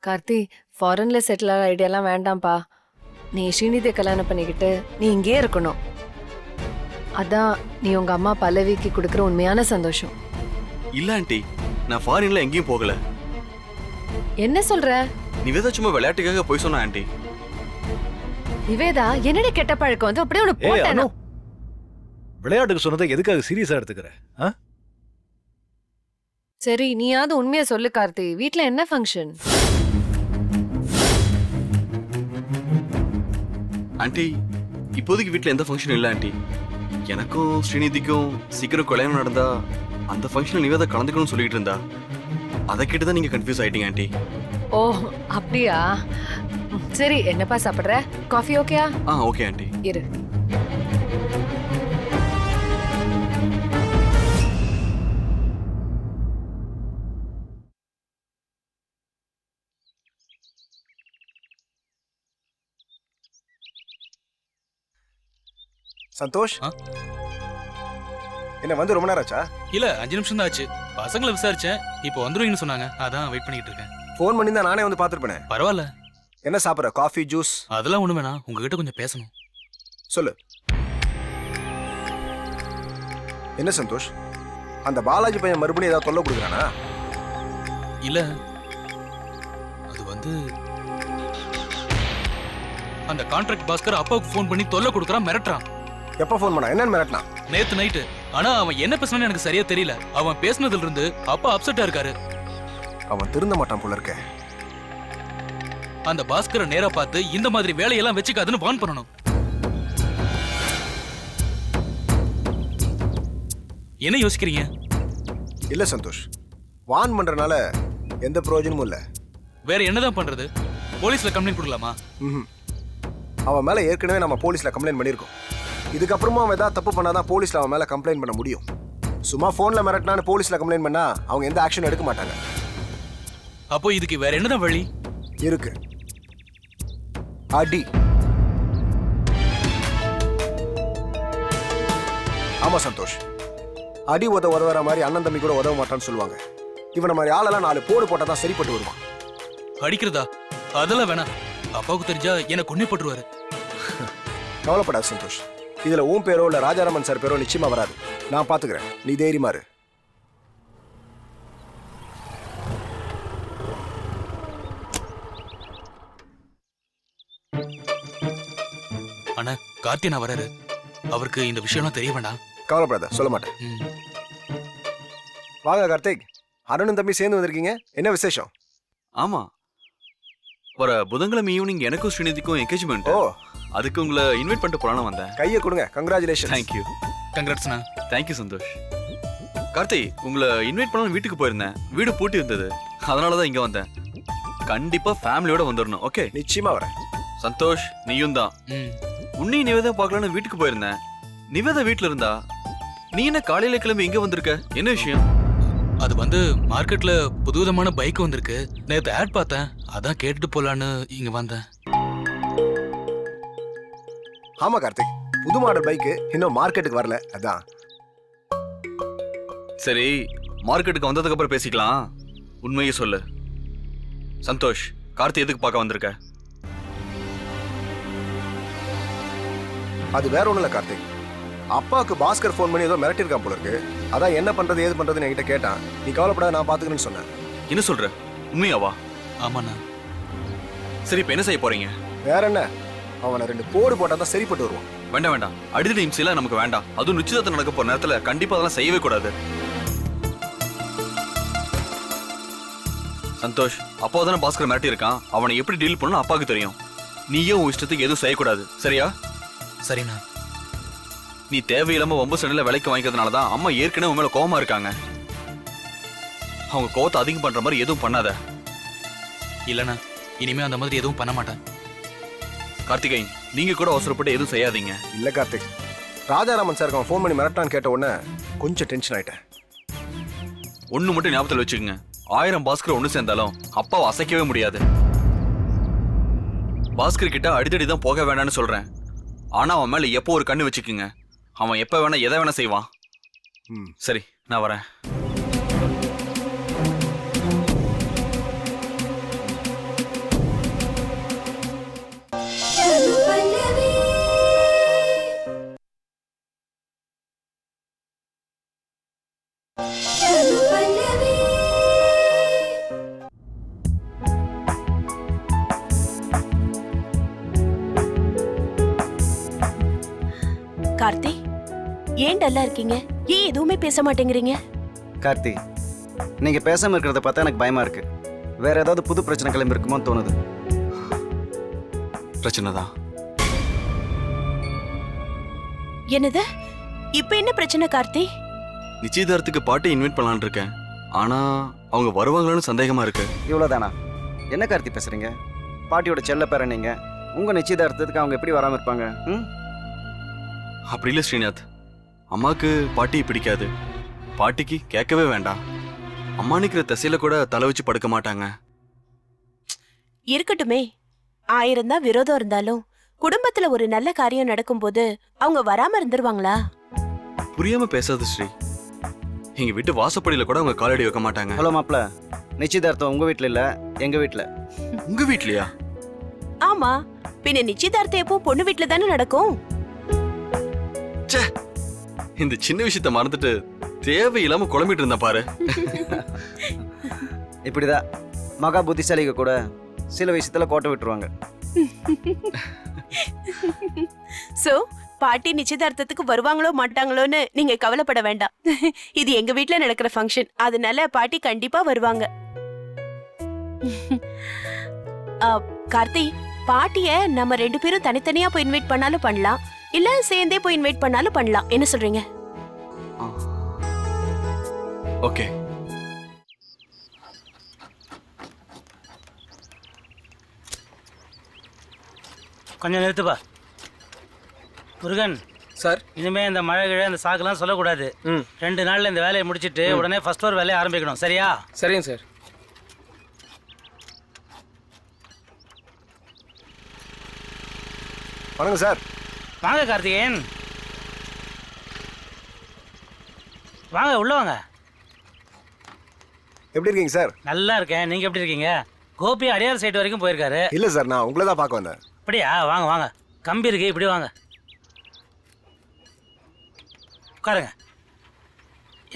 கார்த்தி, ஃபாரின்ல செட்டில் ஆகிற ஐடியாலாம் வேண்டாம்ப்பா. நீ ஸ்ரீநிதியை கல்யாணம் பண்ணிக்கிட்டு நீ இங்கேயே இருக்கணும். அதான் நீ உங்க அம்மா பல்லவிக்கு கொடுக்குற உண்மையான சந்தோஷம். இல்ல ஆண்டி, நான் ஃபாரின்ல எங்கேயும் போகல. என்ன சொல்ற? நிவேதா சும்மா விளையாட்டுக்காக போய் சொன்னா ஆண்டி. நிவேதா என்னடி கெட்ட பழக்கம் வந்து அப்படியே உனக்கு போட்டேனா? விளையாட்டுக்கு சொன்னதை எதுக்காக சீரியஸா எடுத்துக்கிற? சரி, நீயாவது உண்மையை சொல்லு கார்த்தி. வீட்ல என்ன ஃபங்க்ஷன்? ஆண்டி, இப்போதைக்கு வீட்ல எந்த ஃபங்க்ஷன் இல்ல ஆண்டி. எனக்கும் ஸ்ரீநிதிக்கும் சீக்கிரம் கல்யாணம் நடந்தா அந்த ஃபங்க்ஷன்ல நிவேதா கலந்துக்கணும்னு சொல்லிட்டு இருந்தா. அதை கேட்டுதான் நீங்க கன்ஃபியூஸ் ஆயிட்டீங்க ஆண்டி. ஓ அப்படியா? சரி, என்னப்பா சாப்பிடுற? காஃபி ஓகேயா? Okay aunty. இரு. சந்தோஷ், என்ன வந்து ரொம்ப நேரம் ஆச்சா? இல்ல 5 நிமிஷம் தான் ஆச்சு. பசங்களை விசாரிச்சேன், இப்போ வந்துருவீங்கன்னு சொன்னாங்க. அதான் வெயிட் பண்ணிட்டு இருக்கேன். ஃபோன் பண்ணி தான் நானே வந்து பார்த்துருப்பேனே. பரவாயில்ல. என்ன சாப்பிட்ற? Coffee, juice? அதெல்லாம் ஒண்ணு வேணாம், உங்ககிட்ட கொஞ்சம் பேசணும். சொல்லு. என்ன சந்தோஷ், அந்த பாலாஜி பையன் மறுபடியும் ஏதாவது தொல்லை கொடுக்குறானா? இல்ல, அது வந்து அந்த கான்ட்ராக்ட் பாஸ்கர் அப்பாவுக்கு ஃபோன் பண்ணி தொல்லை கொடுக்குறான், மிரட்டுறான். எப்போ ஃபோன் பண்ணா? என்னன்னு மிரட்டினா? நேத்து நைட்டு. ஆனா அவன் என்ன பேசுனான்னு எனக்கு சரியா தெரியல. அவன் பேசுனதுல இருந்து அப்பா அப்செட்டா இருக்காரு. அவன் திருந்த மாட்டான் போல இருக்க. அந்த பாஸ்கரை நேரா பார்த்து இந்த மாதிரி வேலையெல்லாம் வச்சுக்காதுன்னு வார்ன் பண்ணணும். என்ன யோசிக்கிறீங்க? இல்ல சந்தோஷ், வான் பண்றனால எந்த பிரயோஜனமும் இல்ல. வேற என்னதான் பண்றது? போலீஸ்ல கம்ப்ளைண்ட் கொடுக்கலாமா? அவன் மேல ஏற்கனவே நம்ம போலீஸ்ல கம்ப்ளைண்ட் பண்ணிருக்கோம். இதுக்கப்புறமா அவன் ஏதாவது தப்பு பண்ணாதான் போலீஸ்ல அவன் மேல கம்ப்ளைண்ட் பண்ண முடியும். சும்மா போன்ல மிரட்டினான்னு போலீஸ்ல கம்ப்ளைண்ட் பண்ணா அவங்க எந்த ஆக்ஷன் எடுக்க மாட்டாங்க. அப்போ இதுக்கு வேற என்னதான் வழி இருக்கு? அடி. ஆமா சந்தோஷ், அடி உதவுற மாதிரி அண்ணன் தம்பி கூட உதவ மாட்டான்னு சொல்லுவாங்க. இவன மாதிரி ஆளெல்லாம் 4 போடு போட்டா தான் சரிப்பட்டு வருவான். அடிக்கிறதா? அதெல்லாம் வேணாம். அப்பாவுக்கு தெரிஞ்சா என்ன கொன்னே போட்டுருவாரு. கவலைப்படாது சந்தோஷ், இதுல உன் பேரோ இல்ல ராஜாராமன் சார் பேரோ நிச்சயமா வராது. நான் பாத்துக்கிறேன், நீ தைரியமா இரு. அண்ணா, கார்த்தியனா வராரு. அவருக்கு இந்த விஷயம்லாம் தெரிய வேண்டாம். கவலைப்படாத, சொல்ல மாட்டேன். வாங்க கார்த்திக், அருணும் தம்பி சேர்ந்து வந்திருக்கீங்க. என்ன விசேஷம்? ஆமா, வர புதன்கிழமை ஈவினிங் எனக்கும் ஸ்ரீநிதிக்கும் என்கேஜ்மெண்ட். ஓ, அதுக்கு உங்களை இன்வைட் பண்ணிட்டு போலான்னு வந்தேன். கையை கொடுங்க. கங்க்ராச்சுலேஷன். தேங்க்யூ. கங்க்ராட்ஸ்ண்ணா. தேங்க்யூ சந்தோஷ். கார்த்தி, உங்களை இன்வைட் பண்ணலாம் வீட்டுக்கு போயிருந்தேன். வீடு பூட்டி இருந்தது, அதனாலதான் இங்க வந்தேன். கண்டிப்பா ஃபேமிலியோட வந்துடணும். ஓகே? நிச்சயமா வரேன். சந்தோஷ், நீயும் தான். உன்னையும் நிவேதா பார்க்கலான்னு வீட்டுக்கு போயிருந்தேன். நிவேதா வீட்டுல இருந்தா, நீ என்ன காலையில கிளம்பி இங்க வந்திருக்க? என்ன விஷயம்? அது வந்து மார்க்கெட்ல புதுவிதமான பைக் வந்திருக்கு. நேத்து ஆட் பார்த்தேன், அதான் கேட்டுட்டு போலான்னு இங்க வந்தேன். ஆமா கார்த்திக், புது மாடல் பைக்கு இன்னும் மார்க்கெட்டுக்கு வரல, அதான். சரி, மார்க்கெட்டுக்கு வந்ததுக்கு அப்புறம் பேசிக்கலாம். உண்மையை சொல்லு சந்தோஷ், கார்த்தி எதுக்கு பார்க்க வந்திருக்க? அது வேற ஒண்ணும் இல்ல கார்த்திக், அப்பாவுக்கு பாஸ்கர் ஃபோன் பண்ணி ஏதோ மிரட்டிருக்கான் போல இருக்கு. அதான் என்ன பண்றது ஏது பண்றதுன்னு என்கிட்ட கேட்டான். நீ கவலைப்படாத, நான் பாத்துக்கிறேன்னு சொன்னேன். என்ன சொல்ற? உண்மையாவா? ஆமாண்ணா. சரி, இப்ப என்ன செய்ய போறீங்க? வேற என்ன, அவனை 2 போடு போட்டா தான் சரிப்பட்டு வருவான். வேண்டாம் வேண்டாம், அடிதடி இம்சையெல்லாம் நமக்கு வேண்டாம். அதுவும் நிச்சயதார்த்தம் நடக்க போற நேரத்துல கண்டிப்பா அதெல்லாம் செய்யவே கூடாது. சந்தோஷ், அப்பா தானே பாஸ்கர் மிரட்டி இருக்கான். அவனை எப்படி டீல் பண்ணணும் அப்பாவுக்கு தெரியும். நீயே உன் இஷ்டத்துக்கு எதுவும் செய்யக்கூடாது, சரியா? சரிண்ணா. நீ தேவையில்லாம வம்பு சண்டையில விலைக்கு வாங்கிக்கிறதுனாலதான் அம்மா ஏற்கனவே உன் மேல கோவமா இருக்காங்க. அவங்க கோவத்தை அதிகம் பண்ற மாதிரி எதுவும் பண்ணாத. இல்லண்ணா, இனிமே அந்த மாதிரி எதுவும் பண்ண மாட்டேன். கார்த்திகேயன், நீங்க கூட அவசரப்பட்டு எதுவும் செய்யாதீங்க. இல்ல கார்த்திக், ராஜாராமன் சாருக்கு அவன் ஃபோன் பண்ணி மிரட்டான்னு கேட்ட உடனே கொஞ்சம் டென்ஷன் ஆயிட்டேன். ஒண்ணு மட்டும் ஞாபகத்தில் வச்சுக்கோங்க, 1000 பாஸ்கர் ஒண்ணு சேர்ந்தாலும் அப்பாவை அசைக்கவே முடியாது. பாஸ்கர் கிட்ட அடிதடி தான் போக வேண்டாம்னு சொல்றேன். ஆனா அவன் மேல எப்போ ஒரு கண்ணு வச்சுக்குங்க. அவன் எப்ப வேணா எதை வேணா செய்வான். சரி, நான் வரேன். கார்த்தி, ஏன் டல்லா இருக்கீங்க? ஏன் எதுவுமே பேச மாட்டேங்கிறீங்க? கார்த்தி, நீங்க பேசாம இருக்கிறத பார்த்தா எனக்கு பயமா இருக்கு. வேற ஏதாவது புது பிரச்சனை கிளம்பி இருக்குமோன்னு தோணுது. பிரச்சனை தான். என்னது? இப்ப என்ன பிரச்சனை கார்த்தி? நிச்சயதார்த்துக்கு பாட்டி இன்வைட் பண்ணலான்னு இருக்கேன். ஆனா அவங்க வருவாங்களான்னு சந்தேகமா இருக்கு. இவ்வளவுதானா? என்ன கார்த்தி பேசுறீங்க? பாட்டியோட செல்ல பேர நீங்க. உங்க நிச்சயதார்த்தத்துக்கு அவங்க எப்படி வராம இருப்பாங்க? அப்படி இல்லை ஸ்ரீநாத். அம்மாக்கு பாட்டியை பிடிக்காது. பாட்டிக்கு கேட்கவே வேண்டாம். அம்மா நிக்கிற திசையில கூட தலை வச்சு படுக்க மாட்டாங்க. இருக்கட்டுமே, 1000 தான் விரோதம் இருந்தாலும் குடும்பத்துல ஒரு நல்ல காரியம் நடக்கும்போது அவங்க வராம இருந்துருவாங்களா? புரியாம பேசாத ஸ்ரீ. எங்க வீட்டு வாசப்படியில கூட அவங்க காலடி வைக்க மாட்டாங்க. ஹலோ மாப்ள, நிச்சயதார்த்தம் உங்க வீட்ல இல்ல, எங்க வீட்ல. உங்க வீட்லயா? ஆமா, பின்ன நிச்சயதார்த்தம் எப்போ பொண்ணு வீட்டுல தானே நடக்கும். இந்த சின்ன விஷயத்த மறந்துட்டு தேவையில்லாம குழம்பிட்டு இருந்தா பாரு. இப்படிதான் மகா புத்திசாலிக கூட சில விஷயத்துல கோட்டை விட்டுருவாங்க. சோ பாட்டி நிச்சயதார்த்தத்துக்கு வருவாங்களோ மாட்டாங்களோன்னு நீங்க கவலைப்பட வேண்டாம். இது எங்க வீட்ல நடக்கிற ஃபங்க்ஷன், அதனால பாட்டி கண்டிப்பா வருவாங்க. கார்த்தி, பாட்டிய நம்ம 2 பேரும் தனித்தனியா போய் இன்வைட் பண்ணாலும் பண்ணலாம், இல்ல சேர்ந்தே போய் இன்வைட் பண்ணாலும் பண்ணலாம். என்ன சொல்றீங்க? ஓகே. கொஞ்சம் நிறுத்துப்பா முருகன் சார். இனிமே இந்த மழை கிழ இந்த சாக்குலாம் சொல்லக்கூடாது. 2 நாள்ல இந்த வேலையை முடிச்சிட்டு உடனே ஃபர்ஸ்ட் ஃப்ளோர் வேலையை ஆரம்பிக்கணும். சரியா? சரிங்க சார். வணக்கம் சார். வாங்க கார்த்திகேயன், வாங்க உள்ள வாங்க. எப்படி இருக்கீங்க சார்? நல்லா இருக்கேன், நீங்க எப்படி இருக்கீங்க? கோபி அடியார் சைட் வரைக்கும் போயிருக்காரு. இல்ல சார், நான் உங்களை தான் பார்க்க வந்தேன். அப்படியா? வாங்க வாங்க, கம்பி இருக்கு, இப்படி வாங்க உட்காருங்க.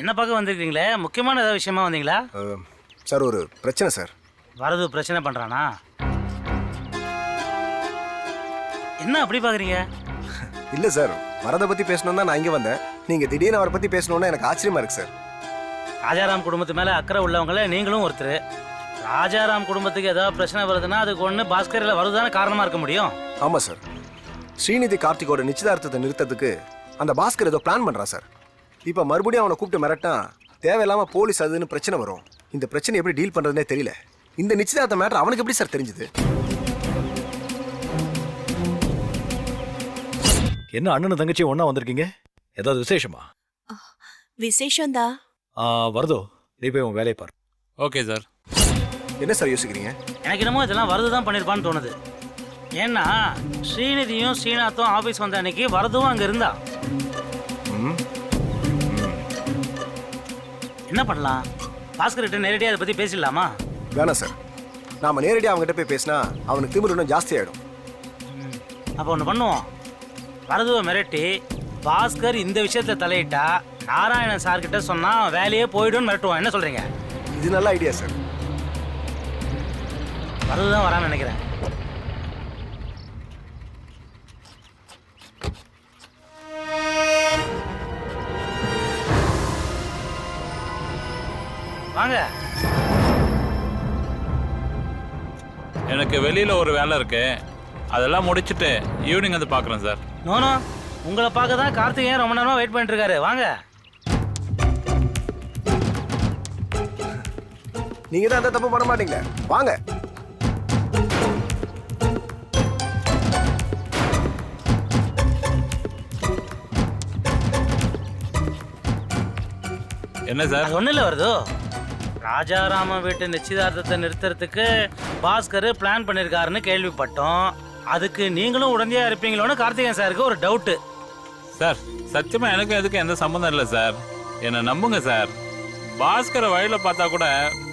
என்ன பார்க்க வந்திருக்கீங்களே? முக்கியமான ஏதாவது விஷயமா வந்தீங்களா? சார், ஒரு பிரச்சனை சார். வரது பிரச்சனை பண்றானா? என்ன அப்படி பாக்குறீங்க? இல்ல சார், வரதை பத்தி பேசணும் தான் நான் இங்க வந்தேன். நீங்க திடீர்னு அவரை பத்தி பேசணும்னா எனக்கு ஆச்சரியமா இருக்கு சார். ராஜாராம் குடும்பத்து மேல அக்கறை உள்ளவங்கள நீங்களும் ஒருத்தர். ராஜாராம் குடும்பத்துக்கு ஏதாவது பிரச்சனை வருதுன்னா அதுக்கு ஒன்று பாஸ்கரில் வருதுதானே காரணமா இருக்க முடியும். ஆமா சார், ஸ்ரீநிதி கார்த்திகோட நிச்சயதார்த்தத்தை நிறுத்தத்துக்கு அந்த பாஸ்கர் ஏதோ பிளான் பண்றான் சார். இப்ப மறுபடியும் அவனை கூப்பிட்டு மிரட்டா தேவையில்லாம போலீஸ் அதுன்னு பிரச்சனை வரும். இந்த பிரச்சனை எப்படி டீல் பண்றதுனே தெரியல. இந்த நிச்சயதார்த்த மேட்டர் அவனுக்கு எப்படி சார் தெரிஞ்சது? என்ன அண்ணனும் தங்கச்சி ஒண்ணா வந்திருக்கீங்க? ஏதாவது விசேஷமா? விசேஷம்தா. வருதோ, நீ போய் உன் வேலையை பாரு. Okay sir. என்ன சார் யோசிக்கிறீங்க? எனக்கு என்னமோ இதெல்லாம் வரது தான் பண்ணியிருப்பான்னு தோணுது. ஏன்னா ஸ்ரீநிதியும் ஸ்ரீநாத்தும் ஆஃபீஸ் வந்த அன்னைக்கு வரதும் அங்கே இருந்தா. என்ன பண்ணலாம்? பாஸ்கர் கிட்ட நேரடியாக அதை பற்றி பேசிடலாமா? வேணாம் சார், நாம நேரடியாக அவங்ககிட்ட போய் பேசினா அவனுக்கு திமிரு இன்னும் ஜாஸ்தி ஆயிடும். அப்போ ஒன்று பண்ணுவோம், வரதுவை மிரட்டி பாஸ்கர் இந்த விஷயத்துல தலையிட்டா நாராயணன் சார் கிட்ட சொன்னா வேலையே போயிடும் மிரட்டுவோம். என்ன சொல்றீங்க? இது நல்ல ஐடியா சார். வரதுதான் வரான்னு நினைக்கிறேன். வாங்க. எனக்கு வெளியில ஒரு வேலை இருக்கு, அதெல்லாம் முடிச்சுட்டு ஈவினிங் வந்து பார்க்குறேன் சார். நோனோ, உங்களை பார்க்க தான் கார்த்திகேயன் ரொம்ப நேரமா வெயிட் பண்ணிட்டு இருக்காரு. வாங்க. நீங்க தான் அந்த தப்பு பண்ண மாட்டீங்களே, வாங்க. என்ன சார்? அது ஒன்றும் இல்லை வருதோ, ராஜாராம வீட்டு நிச்சயதார்த்தத்தை நிறுத்துறதுக்கு பாஸ்கர் பிளான் பண்ணியிருக்காருன்னு கேள்விப்பட்டோம். அதுக்கு நீங்களும் உடனடியாக இருப்பீங்களோன்னு கார்த்திகேயன் சாருக்கு ஒரு டவுட்டு. சார், சத்தியமா எனக்கும் எதுக்கும் எந்த சம்மந்தம் இல்லை சார். என்னை நம்புங்க சார். பாஸ்கரை வழியில பார்த்தா கூட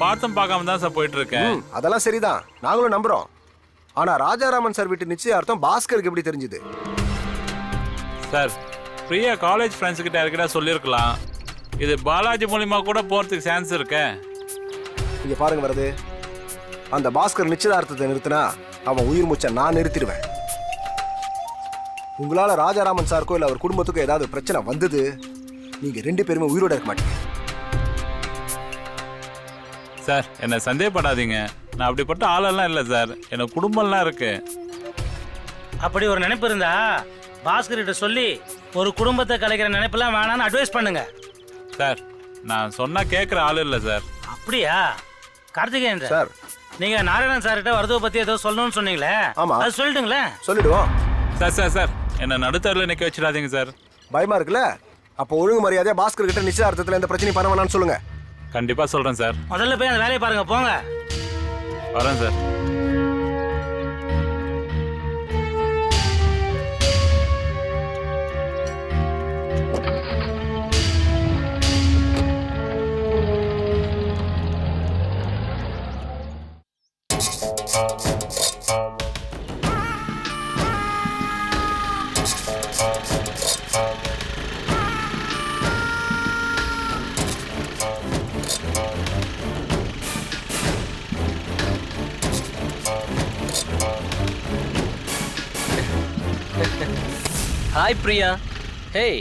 பார்த்தும் பார்க்காம தான் சார் போயிட்டு இருக்கேன். அதெல்லாம் சரிதான், நாங்களும் நம்புறோம். ஆனா ராஜாராமன் சார் வீட்டு நிச்சயார்த்தம் பாஸ்கருக்கு எப்படி தெரிஞ்சது? சார், பிரியா காலேஜ் ஃப்ரெண்ட்ஸ் கிட்ட யார்கிட்ட சொல்லியிருக்கலாம். இது பாலாஜி மூலியமா கூட போறதுக்கு சான்ஸ் இருக்கு. இங்க பாருங்க வருது, அந்த பாஸ்கர் நிச்சயதார்த்தத்தை நிறுத்தினா அவன் உயிர் மூச்சை நான் நிறுத்திடுவேன். உங்களால ராஜாராமன் சாருக்கோ இல்ல அவர் குடும்பத்துக்கோ ஏதாவது பிரச்சனை வந்தது, நீங்க 2 பேருமே உயிரோட இருக்க மாட்டீங்க. சார் என்ன சந்தேகப்படாதீங்க, நான் அப்படிப்பட்ட ஆளெல்லாம் இல்லை சார். எனக்கு குடும்பம்லாம் இருக்கு. அப்படி ஒரு நினைப்பு இருந்தா பாஸ்கர்கிட்ட சொல்லி ஒரு குடும்பத்தை கலைக்கிற நினைப்பெல்லாம் வேணான்னு அட்வைஸ் பண்ணுங்க. சார் நான் சொன்னா கேட்குற ஆள் இல்லை சார். அப்படியா? கார்த்திகேயன் சார், சார் நீங்க நாராயணன் சார்கிட்ட வரதுவை பத்தி ஏதோ சொல்லணும்னு சொன்னீங்களே, ஆமா. அது சொல்லிட்டுங்களேன். சொல்லிடுவோம். சார் சார் சார் என்ன நடுத்தரில் நிற்க வச்சிடாதீங்க சார். பயமா இருக்குல்ல? அப்போ ஒழுங்கு மரியாதையா பாஸ்கர் கிட்ட நிச்சயார்த்தத்துல எந்த பிரச்சனையும் பண்ண வேணாம்னு சொல்லுங்க. கண்டிப்பாக சொல்கிறேன் சார். முதல்ல போய் அந்த வேலையை பாருங்க, போங்க. வரேன் sir. Hi Priya. Hey.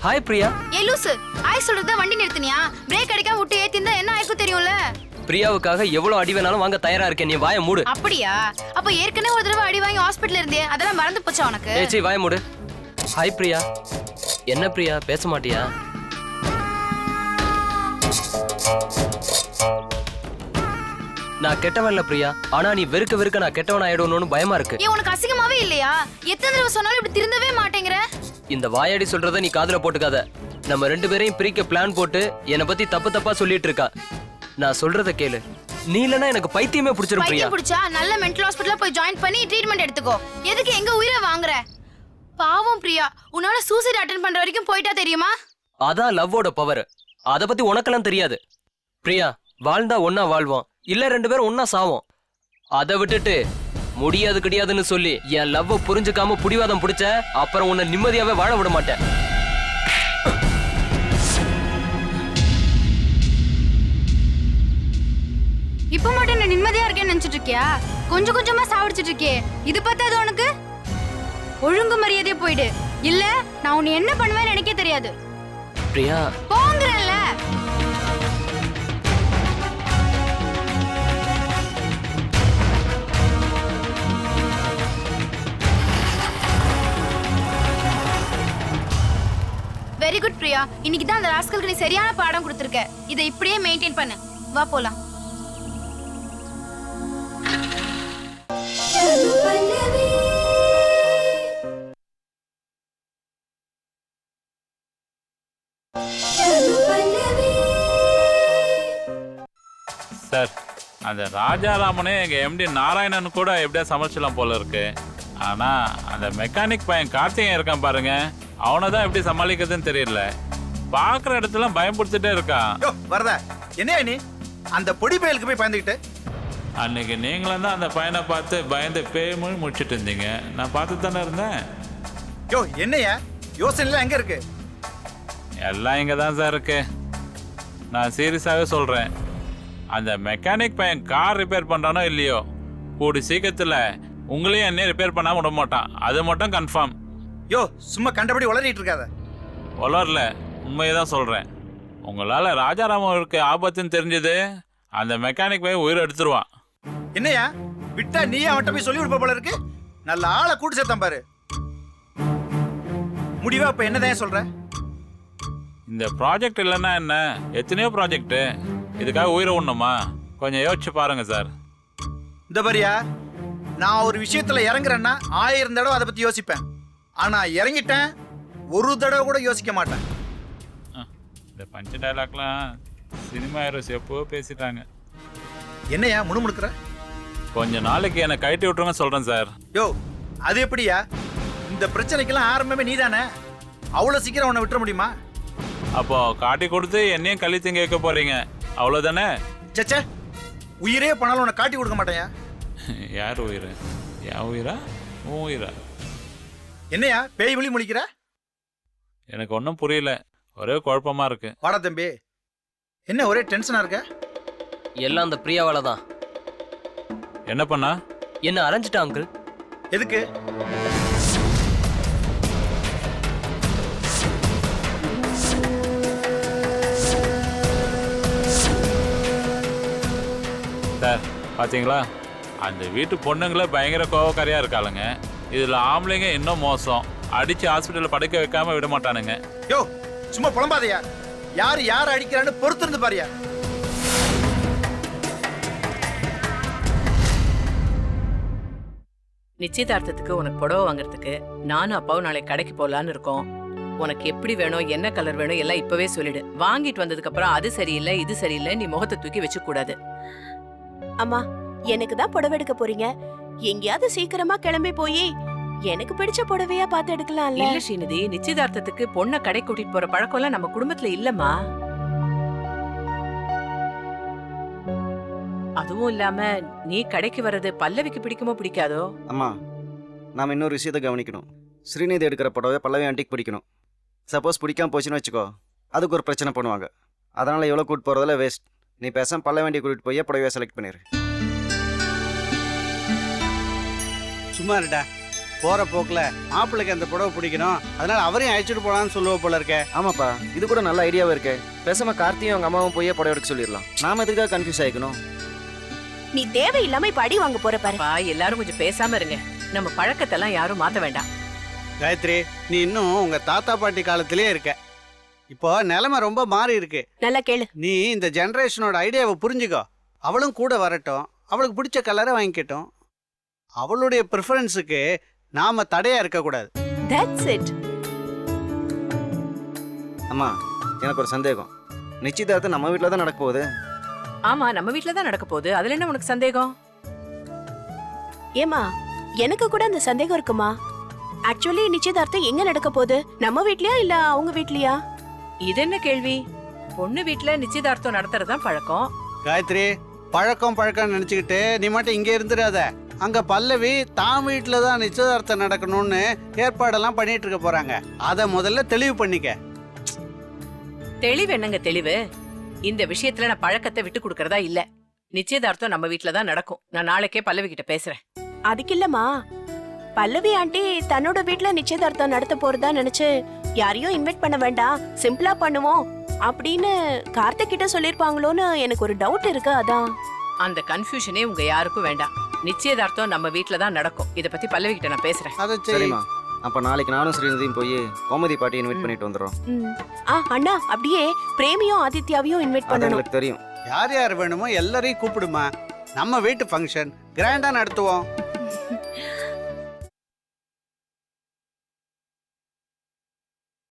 Hi Priya. ஏ லூசு, ஆய் சொல்றத வண்டி நிறுத்தினியா? பிரேக் அடிக்காம விட்டு ஏத்திந்தா என்ன ஆயிக்கும் தெரியும்ல? பிரியாவுக்காக எவ்வளவு அடி வேணாலும் வாங்க தயாரா இருக்கேன், நீ வாயை மூடு. அப்படியா? அப்ப ஏற்கனவே ஒரு தடவை அடி வாங்கி ஹாஸ்பிடல்ல இருந்தே, அதெல்லாம் மறந்து போச்சா உனக்கு? ஏய் சீ, வாயை மூடு. ஹாய் பிரியா. என்ன பிரியா, பேச மாட்டியா? நான் கெட்டவன் இல்ல பிரியா, ஆனா நீ வெறுக்க நான் கெட்டவன் ஆயிடுவோன்னு பயமா இருக்கு. ஏன் உனக்கு அசிங்கமாவே இல்லையா? எத்தனை தடவை சொன்னாலும் இப்படி திருந்தவே மாட்டேங்கிற. இந்த வாயாடி சொல்றத நீ காதுல போட்டுக்காத. நம்ம 2 பேரையும் பிரிக்க பிளான் போட்டு என்னை பத்தி தப்பா சொல்லிட்டு இருக்கா. நான் சொல்றத கேளு. நீ இல்லனா எனக்கு பைத்தியமே பிடிச்சிரும் பிரியா. பைத்தியம் பிடிச்சா நல்ல மென்டல் ஹாஸ்பிடல்ல போய் ஜாயின் பண்ணி ட்ரீட்மெண்ட் எடுத்துக்கோ. எதுக்கு எங்க உயிரை வாங்குற? பாவம் பிரியா, உன்னால சூசைட் அட்டெண்ட் பண்ற வரைக்கும் போயிட்டா தெரியுமா? அதான் லவ்வோட பவர். அத பத்தி உனக்கெல்லாம் தெரியாது பிரியா. வாழ்ந்தா ஒன்னா வாழ்வோம், இல்ல 2 பேரும் ஒன்னா சாவோம். அதை விட்டுட்டு முடியாது கிடையாதுன்னு சொல்லி என் லவ்வ புரிஞ்சுக்காம புடிவாதம் பிடிச்ச அப்புறம் உன்னை நிம்மதியாவே வாழ விட மாட்டேன். இப்ப மட்டும் என்ன நிம்மதியா இருக்கேன்னு நினைச்சிட்டு இருக்கியா? கொஞ்சம் கொஞ்சமா சாவடிச்சிட்டு இருக்கே, இது பத்தாது உனக்கு? ஒழுங்கு மரியாதையா போயிடு, இல்ல நான் உன்னை என்ன பண்ணுவேன்னு எனக்கே தெரியாது. பிரியா போங்கறல்ல. வெரி குட் பிரியா, இன்னைக்கு தான் அந்த ராஸ்கலுக்கு நீ சரியான பாடம் கொடுத்திருக்க. இதை இப்படியே மெயின்டைன் பண்ணு. வா போலாம். சார் அந்த ராஜாராமனே எங்கள் எம்டி நாராயணன் கூட எப்படியா சமைச்சிடலாம் போல இருக்கு. ஆனால் அந்த மெக்கானிக் பையன் கார்த்திகேயன் இருக்கான் பாருங்க, அவனை தான் எப்படி சமாளிக்கிறதுன்னு தெரியல. பார்க்குற இடத்துல பயப்படுத்திட்டே இருக்கான். வரதா என்ன நீ அந்த பொடி பயலுக்கு போய் பயந்துக்கிட்டு? அன்னைக்கு நீங்களும் தான் அந்த பையனை பார்த்து பயந்து பேய் முடிச்சுட்டு இருந்தீங்க. நான் பார்த்து தானே இருந்தேன். யோ என்னையா யோசனைலாம் எங்க இருக்கு? எல்லாம் இங்கே தான் சார் இருக்கு. நான் சீரியஸாகவே சொல்கிறேன், அந்த மெக்கானிக் பையன் கார் ரிப்பேர் பண்ணுறானோ இல்லையோ, கூடி சீக்கிரத்தில் உங்களையும் என்னையும் ரிப்பேர் பண்ணாமல் விட மாட்டான். அது மட்டும் கன்ஃபார்ம். யோ சும்மா கண்டபடி உளறிட்டு இருக்காத. வளரல, உண்மையை தான் சொல்கிறேன். உங்களால் ராஜாராமனுக்கு ஆபத்துன்னு தெரிஞ்சது அந்த மெக்கானிக் பையன் உயிரை எடுத்துருவான். என்னையா விட்டா நீ அவன்கிட்ட போய் சொல்லி கொடுப்ப போல இருக்கு. நல்ல ஆளை கூட்டு சேர்த்தான் பாரு. முடிவா இப்ப என்னதான் சொல்ற? இந்த ப்ராஜெக்ட் இல்லைன்னா என்ன, எத்தனையோ ப்ராஜெக்ட்டு. இதுக்காக உயிரை உண்ணுமா? கொஞ்சம் யோசிச்சு பாருங்க சார். இந்த பாரியா, நான் ஒரு விஷயத்துல இறங்குறேன்னா 1000 தடவை அதை பத்தி யோசிப்பேன். ஆனா இறங்கிட்டேன், ஒரு தடவை கூட யோசிக்க மாட்டேன். இந்த பஞ்ச டைலாக்லாம் சினிமா ஹீரோஸ் எப்போ பேசிட்டாங்க. என்னையா முணுமுணுக்கிற? கொஞ்ச நாளைக்கு என்னை கழட்டி விட்டுருங்க சொல்கிறேன் சார். யோ அது எப்படியா? இந்த பிரச்சனைக்கெல்லாம் ஆரம்பமே நீதானே. அவ்வளோ சீக்கிரம் உன்னை விட்டுற முடியுமா? அப்போ காட்டி கொடுத்து என்னையும் கழி திங்க வைக்க போறீங்க, அவ்வளோதானே? சச்சா, உயிரே பண்ணாலும் உன்னை காட்டி கொடுக்க மாட்டேயா. யார் உயிர்? என் உயிரா உன் உயிரா? என்னையா பேய் விழி முழிக்கிற? எனக்கு ஒன்றும் புரியல, ஒரே குழப்பமா இருக்கு. வாடா தம்பி, என்ன ஒரே டென்ஷனா இருக்க? எல்லாம் அந்த பிரியாவால தான். என்ன பண்ணா? என்ன அரைஞ்சிட்டா அங்கிள். எதுக்கு? சார் பாத்தீங்களா, அந்த வீட்டு பொண்ணுங்களே பயங்கர கோவக்காரியா இருக்காளுங்க. இதுல ஆம்பளைங்க இன்னும் மோசம். அடிச்சு ஹாஸ்பிட்டல்ல படுக்க வைக்காம விட மாட்டானுங்க. யோ சும்மா புலம்பாதையா. யார் யார் அடிக்கிறான்னு பொறுத்து இருந்து பாரியா. நிச்சயதார்த்தத்துக்கு உனக்கு புடவை வாங்குறதுக்கு நானும் அப்பாவும் நாளைக்கு கடைக்கு போலான்னு இருக்கோம். உனக்கு எப்படி வேணும், என்ன கலர் வேணும் எல்லாம் இப்பவே சொல்லிடு. வாங்கிட்டு வந்ததுக்கு அப்புறம் அது சரியில்லை இது சரியில்லை நீ முகத்தை தூக்கி வச்சு கூடாது. அம்மா, எனக்கு தான் புடவை எடுக்க போறீங்க. எங்கேயாவது சீக்கிரமா கிளம்பி போய் எனக்கு பிடிச்ச புடவையா பார்த்து எடுக்கலாம்ல. இல்ல ஸ்ரீநிதி, நிச்சயதார்த்தத்துக்கு பொண்ணை கடை கூட்டிட்டு போற பழக்கம் எல்லாம் நம்ம குடும்பத்துல இல்லம்மா. அதுவும் இல்லாம நீ கடைக்கு வர்றது பல்லவிக்கு பிடிக்குமோ பிடிக்காதோ? அம்மா, நாம் இன்னொரு விஷயத்தை கவனிக்கணும். ஸ்ரீநிதி எடுக்கிற புடவை பல்லவி ஆண்டிக்கு பிடிக்கணும். சப்போஸ் பிடிக்காம போச்சுன்னு வச்சுக்கோ, அதுக்கு ஒரு பிரச்சனை பண்ணுவாங்க. அதனால் எவ்வளோ கூட்டு போகிறதுல வேஸ்ட். நீ பேசாம பல்லவி ஆண்டியை கூட்டிட்டு போய் புடவையை செலக்ட் பண்ணிடு. சும்மா இருடா. போகிற போக்கில் மாப்பிள்ளைக்கு அந்த புடவை பிடிக்கணும், அதனால் அவரையும் அழைச்சிட்டு போகலான்னு சொல்லுவோம் போல இருக்கே. ஆமாப்பா, இது கூட நல்ல ஐடியாவாக இருக்கு. பேசாம கார்த்தியும் அவங்க அம்மாவும் போய் புடவை எடுக்க சொல்லிடலாம். நாம எதுக்காக கன்ஃபியூஸ் ஆகிக்கணும்? நீ தேவையில்லாம இப்ப அடி வாங்க போற பாரு. எல்லாரும் கொஞ்சம் பேசாம இருங்க. நம்ம பழக்கத்தெல்லாம் யாரும் மாத்த வேண்டாம். காயத்ரி, நீ இன்னும் உங்கள் தாத்தா பாட்டி காலத்திலே இருக்க. இப்போ நிலைமை ரொம்ப மாறி இருக்கு. நல்லா கேளு. நீ இந்த ஜென்ரேஷனோட ஐடியாவை புரிஞ்சுக்கோ. அவளும் கூட வரட்டும், அவளுக்கு பிடிச்ச கலரை வாங்கிக்கட்டும். அவளுடைய ப்ரிஃபரன்ஸுக்கு நாம தடையா இருக்கக்கூடாது. That's it. அம்மா, எனக்கு ஒரு சந்தேகம். நிச்சயதார்த்தம் நம்ம வீட்டில் தான் நடக்க போகுது. ஆமா, நம்ம வீட்டுல தான் நடக்க போகுது. அதுல என்ன உனக்கு சந்தேகம்? ஏமா, எனக்கு கூட அந்த சந்தேகம் இருக்குமா. ஆக்சுவலி நிச்சயதார்த்தம் எங்க நடக்க போகுது? நம்ம வீட்லயா இல்ல அவங்க வீட்லயா? இது என்ன கேள்வி? பொண்ணு வீட்டுல நிச்சயதார்த்தம் நடத்துறதுதான் பழக்கம். காயத்ரி, பழக்கம் நினச்சிக்கிட்டு நீ மட்டும் இங்கே இருந்துடாத. அங்கே பல்லவி தான் வீட்டில் தான் நிச்சயதார்த்தம் நடக்கணும்னு ஏற்பாடெல்லாம் பண்ணிட்டு இருக்க போறாங்க. அதை முதல்ல தெளிவு பண்ணிக்க. தெளிவு என்னங்க தெளிவு? இந்த விஷயத்துல நான் பழக்கத்தை விட்டு கொடுக்கறதா இல்ல. நிச்சயதார்த்தம் நம்ம வீட்டுல தான் நடக்கும். நான் நாளைக்கே பல்லவி கிட்ட பேசுறேன். அதுக்கு இல்லம்மா, பல்லவி ஆண்டி தன்னோட வீட்ல நிச்சயதார்த்தம் நடத்த போறதா நினைச்சு யாரையும் இன்வைட் பண்ண வேண்டாம், சிம்பிளா பண்ணுவோம் அப்படின்னு கார்த்திக் கிட்ட சொல்லிருப்பாங்களோன்னு எனக்கு ஒரு டவுட் இருக்கு. அதான். அந்த கன்ஃபியூஷனே உங்க யாருக்கும் வேண்டாம். நிச்சயதார்த்தம் நம்ம வீட்டுல தான் நடக்கும். இத பத்தி பல்லவி கிட்ட நான் பேசுறேன். சரிம்மா, அப்போ நாளைக்கு நானும் ஸ்ரீநிதியும் போய் கோமதி பாட்டி இன்வைட் பண்ணிட்டு வந்துடுறோம். அண்ணா, அப்படியே பிரேமியும் ஆதித்யாவையும் இன்வைட் அது பண்ணணும். எங்களுக்கு தெரியும். யார் யார் வேணுமோ எல்லாரையும் கூப்பிடுமா. நம்ம வீட்டு ஃபங்க்ஷன் கிராண்டா நடத்துவோம்.